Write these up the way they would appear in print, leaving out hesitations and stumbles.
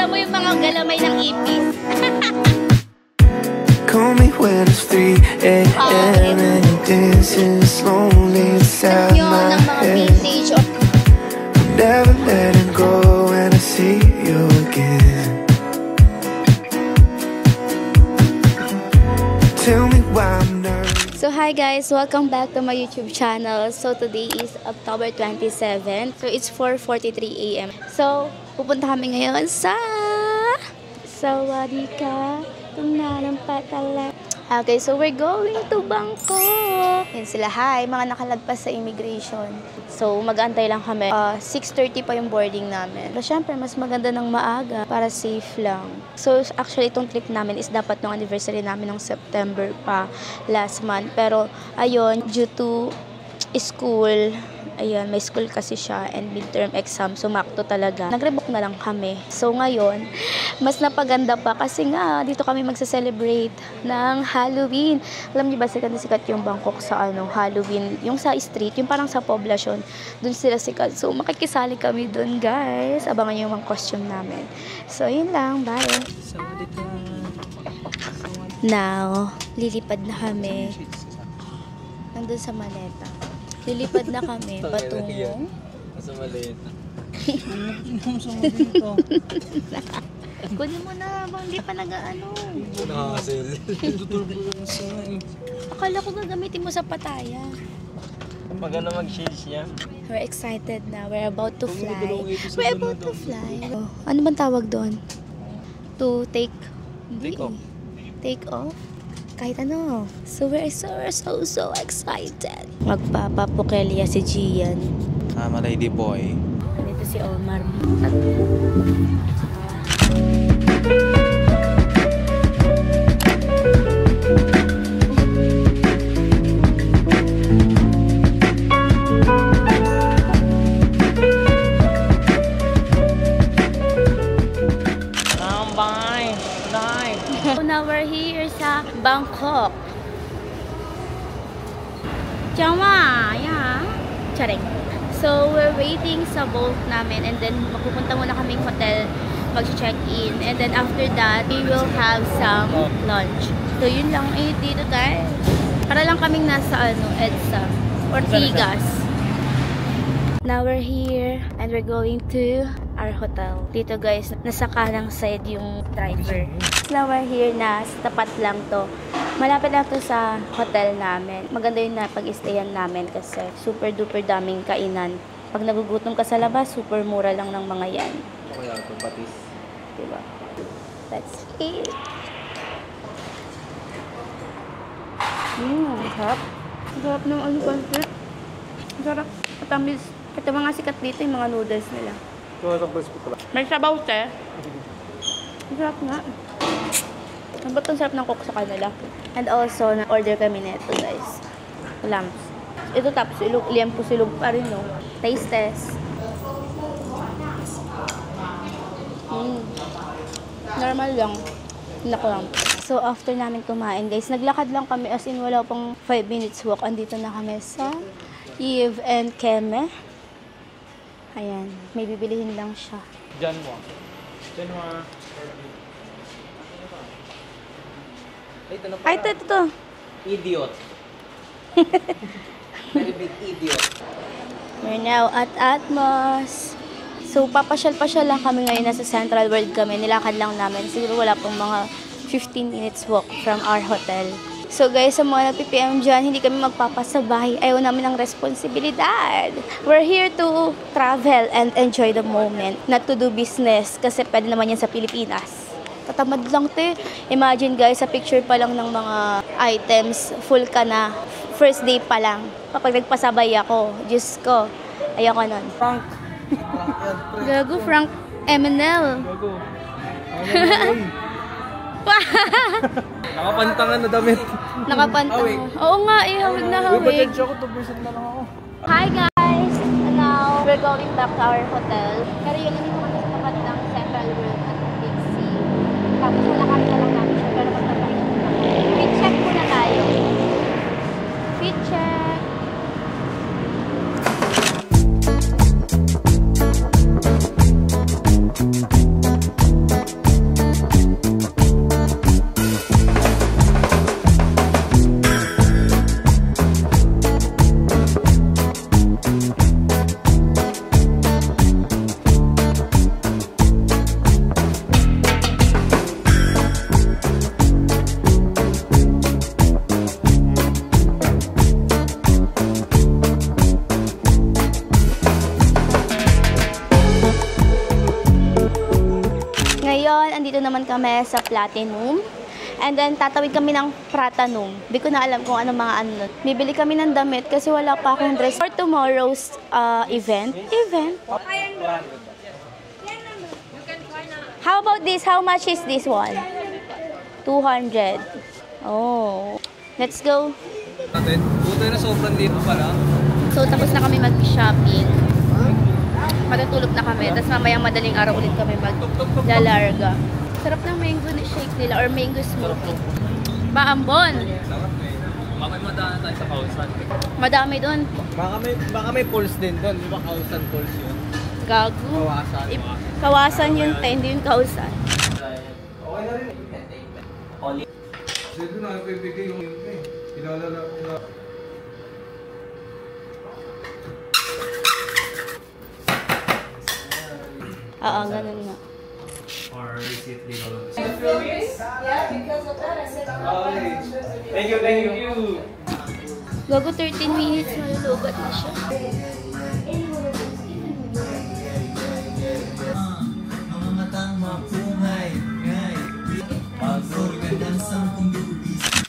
Alam mo yung mga galamay ng ipis. Call me when it's 3 a.m. and you're dancing slowly inside my head. Never letting go when I see you again. Tell me why I'm nervous. So hi guys, welcome back to my YouTube channel. So today is October 27. So it's 4:43 a.m. So pupunta kami ngayon sa Sawadika. Okay, so we're going to Bangkok. Yan sila, hi, mga nakalagpas sa immigration. So, mag-aantay lang kami. 6:30 pa yung boarding namin. Pero syempre, mas maganda ng maaga para safe lang. So, actually, itong trip namin is dapat nung anniversary namin ng September pa last month. Pero, ayun, due to school, ayun, may school kasi siya and midterm exam, sumakto talaga. Nag-rebook na lang kami. So ngayon, mas napaganda pa kasi nga dito kami magse-celebrate ng Halloween. Alam niyo ba, sikat na sikat yung Bangkok sa Halloween, yung sa street, yung parang sa poblasyon, dun sila sikat. So makikisali kami dun, guys. Abangan niyo yung mga costume namin. So yun lang, bye. Now, lilipad na kami. Nandun sa maleta. Lilipad na kami patungong sa maleta. Kunin mo na bang hindi pa nag-ano. Nakakasil. Akala ko gagamitin mo sa pataya. Pag ano mag-shades niya. We're excited na. We're about to fly. We're about to fly. Ano bang tawag doon? To take off. Take off? Kahit ano. So we're so excited. Magpapapokelya si Gian. Tama, lady boy. Dito si Omar. So now we're here sa Bangkok. Chama, yeah. Charing. So we're waiting sa boat namin and then mapupunta muna kaming hotel, mag-check-in, and then after that we will have some lunch. So yun lang dito, guys. Para lang kaming nasa EDSA, Ortigas. Now we're here and we're going to our hotel. Dito, guys, nasa kanang side yung driver. Now we're here na sa tapat lang to. Malapit lang to sa hotel namin. Maganda yung napag-stayan namin kasi super duper daming kainan. Pag nagugutom ka sa labas, super mura lang ng mga yan. Kaya ito, patis. Diba? Let's eat. Sarap. Sarap ng pancit. Sarap. Matamis. Ito mga sikat dito yung mga noodles nila. May sabaw, te. Sarap nga. Ang ba't ang sarap ng cook sa kanila. And also, na-order kami nito, guys. Lamps. Ito tapos ilog, liempo silog pa rin, no? Taste test. Normal lang. Hinako lang. So, after namin kumain, guys, naglakad lang kami as in wala pang 5 minutes walk. Andito na kami sa Eve and Keme. Ayan. May bibilihin lang siya. Janwa. Ay, ito. Idiot. Very big idiot. We're now at Atmos. So, papasyal-pasyal lang kami ngayon. Nasa Central World kami. Nilakad lang namin. Siguro wala pong mga 15 minutes walk from our hotel. So guys, sa mga nag-PPM dyan, hindi kami magpapasabay. Ayaw namin ng responsibilidad. We're here to travel and enjoy the moment. Not to do business. Kasi pwede naman yan sa Pilipinas. Tatamad lang, te. Imagine guys, sa picture pa lang ng mga items, full ka na. First day pa lang. Kapag nagpasabay ako, Diyos ko, ayoko nun. Frank. Gago, Frank MNL. Gago. Nakapantangan na damit. Nakapantangan. Oo nga, hawig na hawig. Hi guys! And now, we're going back to our hotel. Pero yun, nandito kami sa tapat ng Central World at Big C. Tapos malakari na lang namin siya. Pero magpapahinga muna kami. Fit check muna tayo. Fit check. naman kami sa Platinum. And then, tatawid kami ng Pratanum. Hindi ko na alam kung ano mga ano. Bibili kami ng damit kasi wala pa akong dress for tomorrow's event. How about this? How much is this one? 200. Oh. Let's go. Buto na sobrang dito pala. So, tapos na kami mag-shopping. Matutulog na kami. Tapos mamayang madaling araw ulit kami mag-lalarga. Sarap ng mango na shake nila or mango smoothie. Maambon. Bakit madaan tayo sa Kausan? Madami doon. Baka may pulse din doon. Di ba Kausan pulse yun? Gago. Kawasan. Kawasan yun, hindi yun kausan. Okay na rin. Oli. Sige na, ipibigay yung yun eh. Pinalala ko na. Oo, ganun nga. Or receipt legal. Thank you. Gago 13 minutes, malulubat na siya.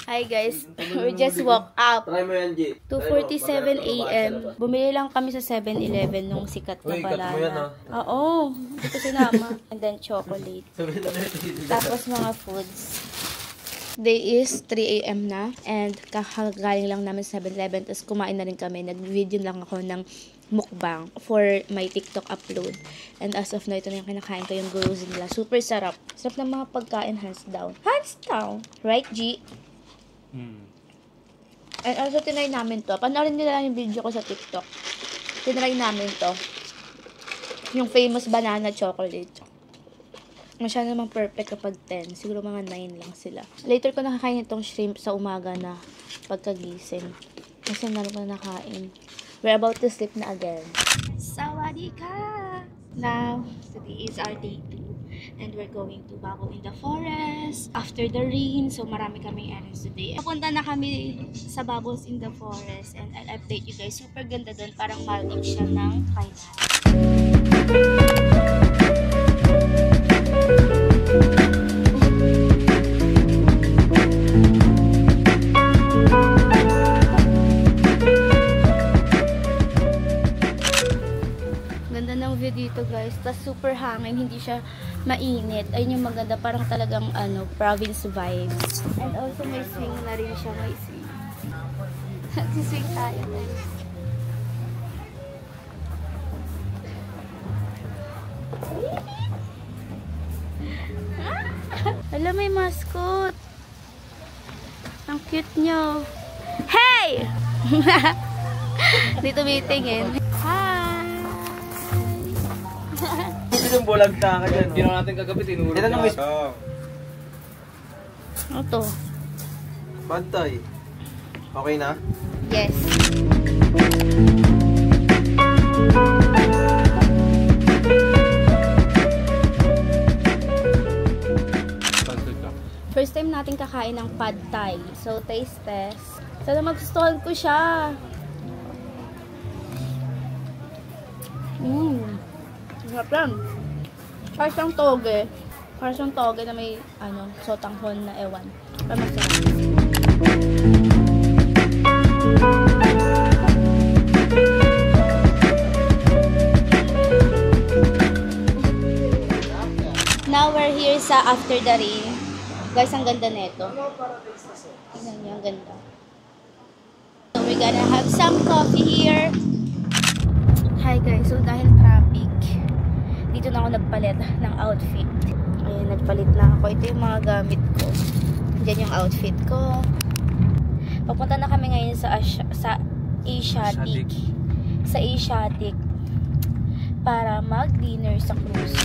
Hi guys, we just woke up. Try mo yan, G. 2:47 AM. Bumili lang kami sa 7-Eleven nung sikat na banana. Oo, hindi ko sinama. And then chocolate. Tapos mga foods. Day is 3 AM na and kakagaling lang namin sa 7-Eleven tapos kumain na rin kami. Nag-video lang ako ng mukbang for my TikTok upload. And as of now, ito na yung kinakain ko, yung gurus nila. Super sarap. Sarap ng mga pagkain, hands down. Hands down! Right, G? And also, tinry namin to. Panoorin nila yung video ko sa TikTok. Tinry namin to. Yung famous banana chocolate. Masyado namang perfect kapag 10. Siguro mga 9 lang sila. Later ko nakakain itong shrimp sa umaga na pagkagising. Kasi naman ko na nakain. We're about to sleep na again. Sawadika! Now, today is our day 2. And we're going to Babol in the Forest after the rain. So, marami kaming errands today. Papunta na kami sa Babos in the Forest. And I'll update you guys. Super ganda doon. Parang Maldives siya ng Thailand. Ganda ng view dito guys. Tapos super hangin, hindi siya mainit. Ayun yung maganda, parang talagang province vibes. And also may swing na rin siya, may swing. Nagsiswing tayo guys. Alam, may mascot. Ang cute nyo. Hey! Dito meetingin. Hi! Ito yung bulag na ka dyan. Ginawa natin kagabi, tinulog na. Ano to? Bantay. Okay na? Yes. First time natin kakain ng pad thai. So, taste test. Sana mag-stall ko siya. Sarap yan. Parang siyang toge. Parang siyang toge na may, sotanghon na ewan. Parang masarap. Now, we're here sa After the Rain. Guys, ang ganda nito. Tingnan niyo, ang ganda. So, we're gonna have some coffee here. Hi guys, so dahil traffic, dito na ako nagpalit ng outfit. Ayan, nagpalit na ako. Ito yung mga gamit ko. Diyan yung outfit ko. Papunta na kami ngayon sa Asiatic. Sa Asiatic. Para mag-dinner sa cruise.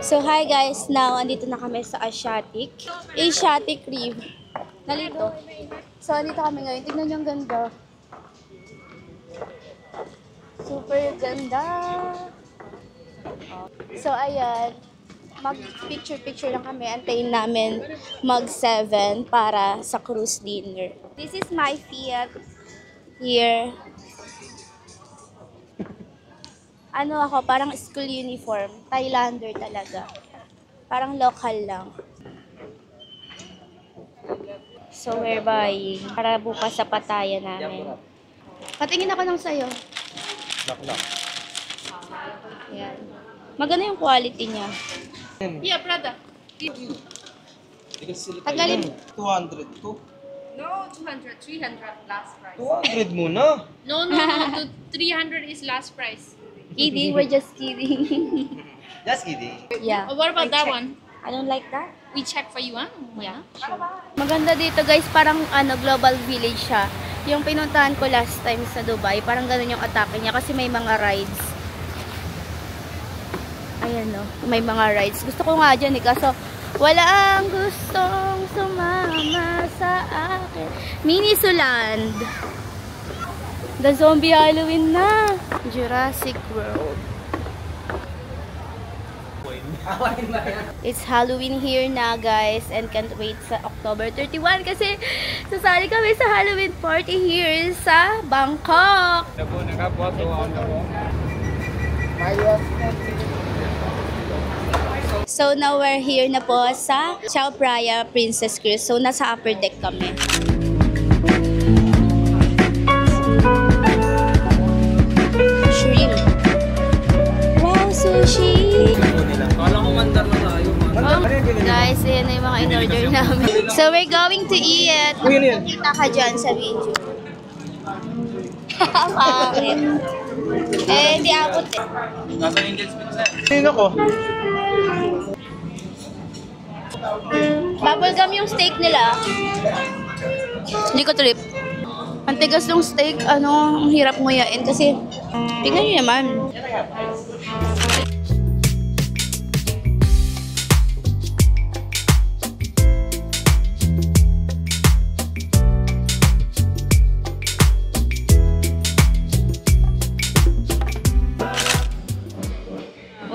So, hi guys. Now, andito na kami sa Asiatic Reef. Nalito. So, andito kami ngayon. Tignan nyo ang ganda. Super ganda. So, ayan. mag-picture-picture lang kami. Antayin namin mag-7 para sa cruise dinner. This is my Fiat here. Ano ako, parang school uniform. Thailander talaga. Parang local lang. So, we're buying para bukas sa patayan namin. Patingin ako ng sayo. Lock. Yan. Maganda yung quality niya. Yeah, Prada. Tagalin. 200 to. No, 200, 300 last price. 200 muna. No, 300 is last price. Kidding, we're just kidding. Just kidding. Yeah. What about that one? I don't like that. We check for you, huh? Yeah, sure. Maganda dito guys, parang global village siya. Yung pinuntahan ko last time sa Dubai, parang ganun yung atake niya kasi may mga rides. Ayan no, may mga rides. Gusto ko nga dyan kaso wala ang gustong sumama sa akin. Minisuland. The Zombie Halloween na. Jurassic World. It's Halloween here na guys and can't wait sa October 31 kasi sasali kami sa Halloween party here sa Bangkok. So now we're here na po sa Chao Phraya Princess Cruise. So nasa upper deck kami. Shrimp. Wow, sushi! Kala ko mandar na tayo. Guys, ayan na yung mga in-order namin. So, we're going to eat. Kita ka dyan sa video. Pangit. Di abot eh. Nasa Angel Spencer. Sino ko? Bubblegum yung steak nila. Hindi ko trip. Ang tigas ng steak, ang hirap nguyain kasi tingnan nyo naman.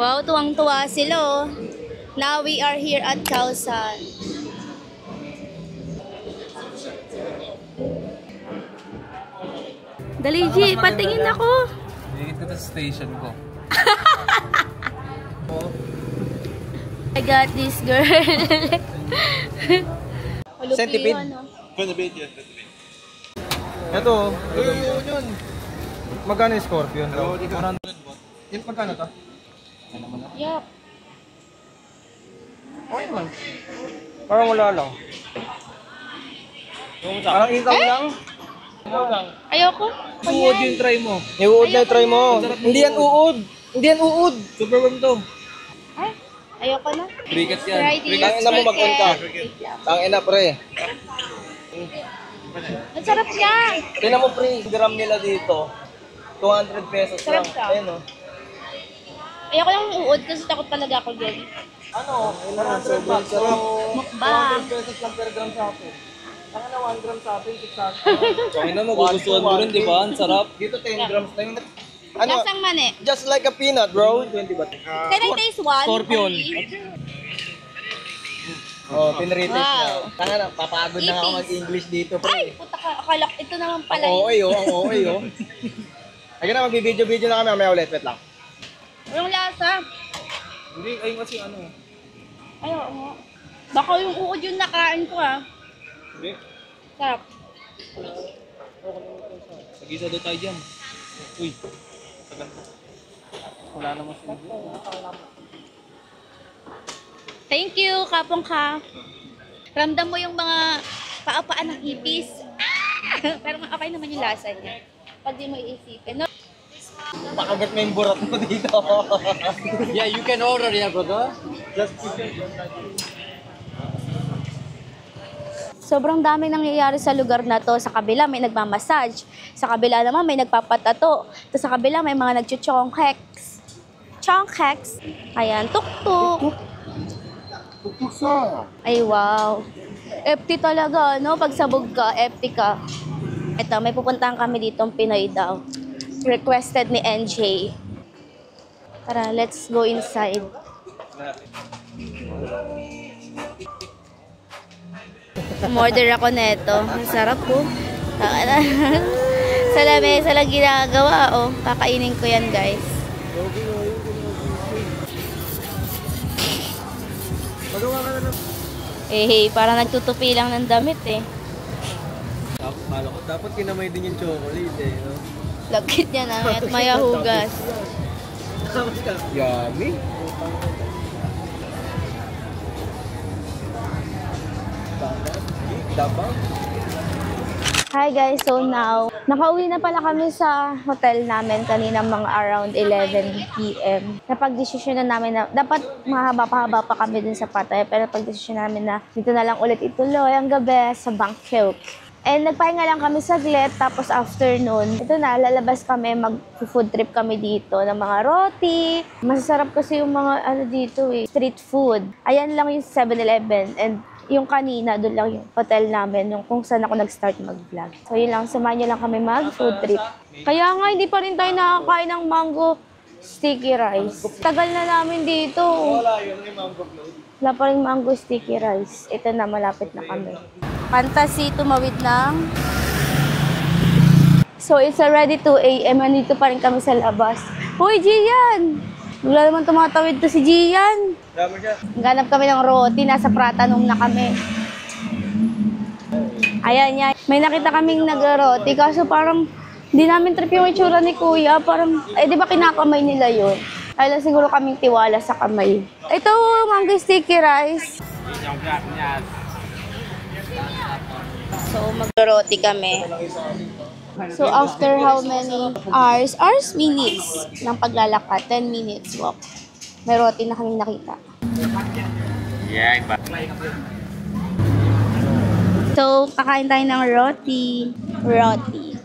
Wow, tuwang-tuwa sila oh. Now we are here at Khao San. Dali G, patingin ako. Dikit ko sa station ko. I got this girl. Centipede? Ito. Yun. Magkano yung Scorpion? Yung magkano to? Yup. Okay man. Parang wala lang. Parang ikaw lang. Ikaw lang. Ayoko. Uod yung try mo. Uud na try mo. Hindi yan uud. Hindi yan uud. Super warm to. Ay, ayoko na. Cricket yan. Try this. Tangina mo, mag-on ka. Wait lang. Tangina pre. Ang sarap niya. Tingnan mo pre, gram nila dito. 200 pesos lang. Sarap ka. Ayun o. Ayoko lang uod kasi takot talaga ako dyan. Ano? 100 bucks. Mukbang. 200 pesos lang per gram sa atin. Tangina 1 gram sa atin, 600. Kaya na magugustuhan mo rin, di ba? Ang sarap. Dito 10 grams na yun. Ano? Lasang mani. Just like a peanut, bro. 20 baht. Can I taste one? Scorpion. Only? Oh, pinritis Wow. na. Tanga na, papagod na ako Ipis. mag-English dito, Ay, pre. puta ka. Akala, ito naman pala Ang yun. OA, oh. Ang OA, oh. Ayun na, magbibideo-video na kami. Mamaya ulit, wait lang. Yung lasa. Hindi, ayun kasi ano. Ay, oo nga. Baka yung uod yung nakain ko ah. Hindi. Sarap. Mag-isa daw tayo dyan. Uy. Wala naman sila. Thank you, kapong ka. Ramdam mo yung mga paapaan ng ipis. Pero okay naman yung lasa niya. Pag di mo iisipin. No? Pakagat mo yung burat mo dito. Yeah, you can order, yeah, brother. Just Sobrang dami nangyayari sa lugar na to. Sa kabila may nagmamassage. Sa kabila naman may nagpapatato. Tapos sa kabila may mga nagchuchongkeks. Chongkeks. Ayan, tuk-tuk. Ay, wow. FT talaga, no? Pag sabog ka, FT ka. Ito, may pupuntahan kami dito, Pinoy daw. Requested ni NJ. Tara, let's go inside. Umorder ako neto. Masarap po. Sa lamesa lang ginagawa. Oh, kakainin ko yan, guys. Magawa ka na ng... Parang nagtutupi lang ng damit eh. Dapat kinamay din yung chocolate eh. No? Lagkit niya na at mayahugas. Yummy. Dapat. Hi guys, so now, nakauwi na pala kami sa hotel namin kanina mga around 11 p.m. Napag-desisyon na namin na dapat mahaba pa kami dun sa Pattaya, pero napag-desisyon namin na dito na lang ulit ituloy ang gabi sa Bangkok. And nagpahinga lang kami saglit, tapos afternoon, ito na, lalabas kami, mag-food trip kami dito ng mga roti. Masasarap kasi yung mga ano dito eh, street food. Ayan lang yung 7-Eleven and yung kanina, doon lang yung hotel namin, yung kung saan ako nag-start mag-vlog. So yun lang, samahan niyo lang kami mag-food trip. Kaya nga, hindi pa rin tayo nakakain ng mango sticky rice. Tagal na namin dito. Wala yun, yung mango float. Wala pa rin mango sticky rice. Ito na, malapit na kami. Fantasy, tumawid ng... So it's already 2 a.m. Nandito pa rin kami sa labas. Hoy, Gian! Wala naman tumatawid to si Gian. Dami siya. Ganap kami ng roti, nasa Pratanong na kami. Ayan yan. May nakita kaming nag-roti, kaso parang di namin trip yung itsura ni Kuya. Parang, di ba kinakamay nila yun? Kaya lang siguro kaming tiwala sa kamay. Ito, mango sticky rice. So, mag-roti kami. So, after how many hours? Minutes ng paglalakad. 10 minutes walk. May roti na kaming nakita. Yeah, iba. So, kakain tayo ng roti. Roti.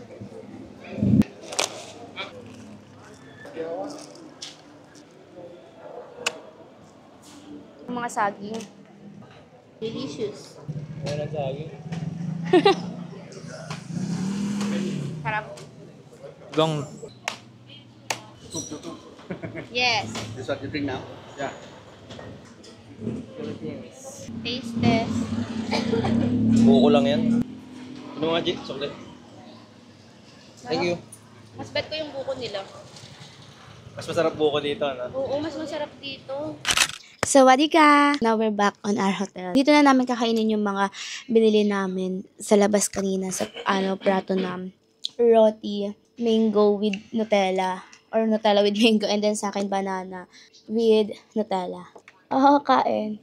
Mga saging. Delicious. Meron sa akin. Harap. Gong. Yes. This what you drink now? Yeah. Taste test. Buko lang yan. Ano nga, Jake? Chocolate. Thank you. Mas bet ko yung buko nila. Mas masarap buko dito, ano? Oo, mas masarap dito. So, wadika! Now we're back on our hotel. Dito na namin kakainin yung mga binili namin sa labas kanina sa prato na roti, mango with Nutella, or Nutella with mango, and then sa akin banana with Nutella. Kain.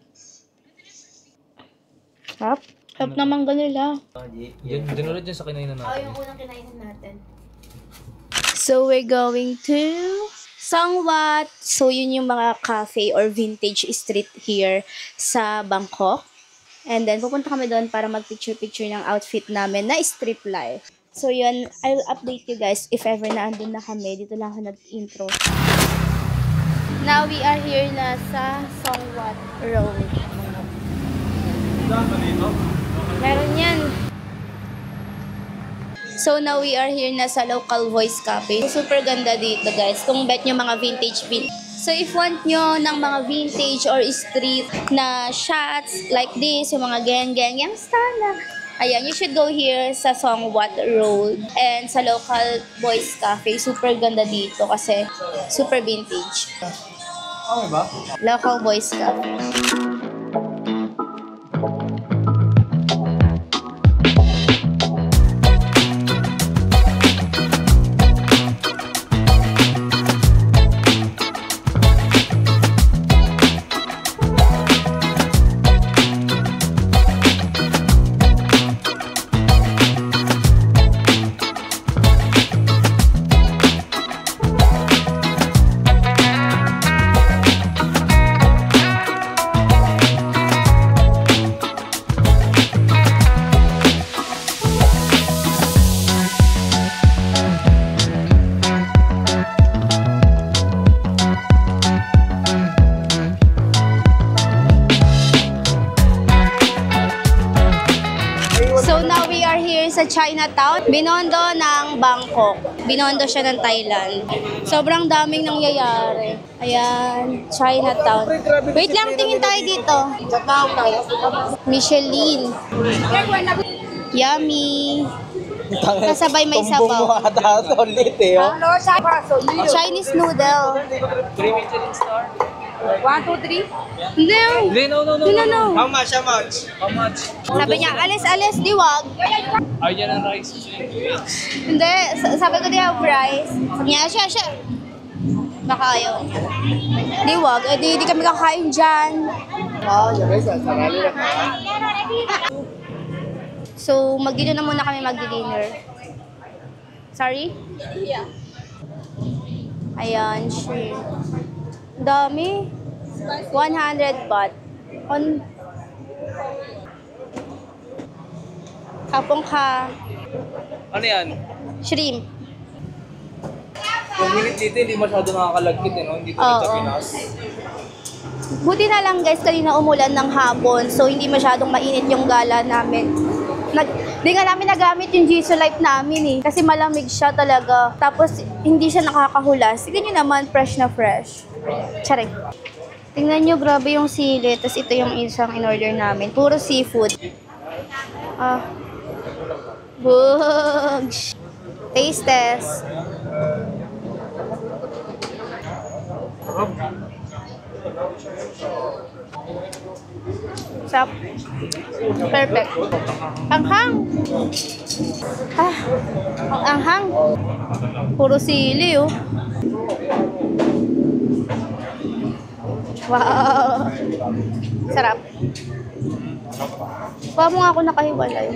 Sarap. Sarap naman ganila. Dinulad dyan sa kinain na natin. Yung unang kinainan natin. So, we're going to Songwat. So, yun yung mga cafe or vintage street here sa Bangkok. And then, pupunta kami doon para mag-picture-picture ng outfit namin na strip life. So, yun. I'll update you guys if ever na andun na kami. Dito lang ako nag-intro. Now, we are here na sa Songwat Road. Meron yan. So now we are here na sa local voice cafe. Super ganda dito guys. Kung bet nyo mga vintage. So if want nyo ng mga vintage or street na shots like this, yung mga gang yung style. Ayan, you should go here sa Songwat Road and sa local voice cafe. Super ganda dito kasi super vintage. Okay ba? Local voice cafe. Chinatown. Binondo ng Bangkok. Binondo siya ng Thailand. Sobrang daming nangyayari. Ayan, Chinatown. Wait lang, tingin tayo dito. Michelin. Yummy. Kasabay may sabaw. Ulit eh, oh. Chinese noodle. 3 Michelin star. 1, 2, 3. No. No. How much? How much? Sabi niya, alis, diwag. Ayan ang rice. Hindi, sabi ko di have rice. Sabi niya, siya. Baka ayaw. Diwag, di kami kakain dyan. So, mag-dinner na muna kami mag-dinner. Sorry? Yeah. Ayan, shrimp. Dami. 100 baht. Kapong ka. Ano yan? Shrimp. Yung minute dito, hindi masyado nakakalagkit eh, no? Hindi tulad sa Oo. Pinas. Buti na lang guys, kanina umulan ng hapon. So, hindi masyadong mainit yung gala namin. Di nga namin nagamit yung Jisoo Life namin eh. Kasi malamig siya talaga. Tapos, hindi siya nakakahulas. Tingnan nyo naman, fresh na fresh. Charing. Tingnan nyo, grabe yung sili. Tapos ito yung isang in-order namin. Puro seafood. Bugs. Taste test. Sarap. Perfect. Anghang. Ang anghang. Puro sili, oh. Wow. Sarap. Kuha mo nga ako nakahiwalay.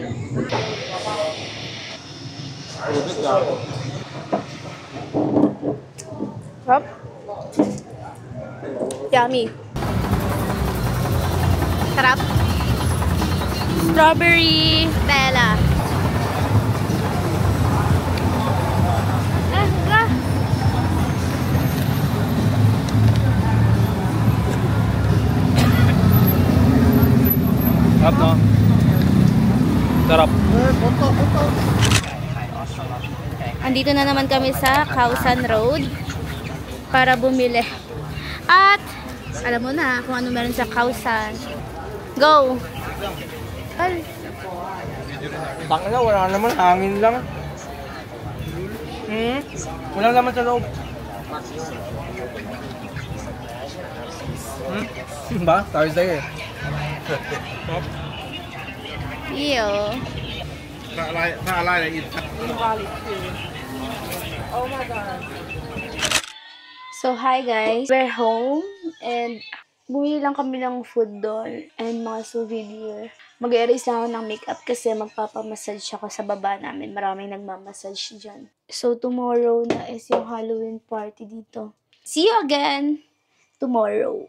Sarap. Yummy. Sarap. Strawberry Stella. Sarap, no? Sarap. Andito na naman kami sa Khao San Road para bumili. At alam mo na kung ano meron sa Khao San. Go! Ay. Tangin na, wala naman. Hangin lang. Wala naman sa loob. Ba? Tayo sa'yo eh. Iyo. So, hi guys. We're home and bumili lang kami ng food doon and mga souvenir. Mag-erase lang ako ng makeup kasi magpapamassage ako sa baba namin. Maraming nagmamassage dyan. So, tomorrow na is yung Halloween party dito. See you again tomorrow.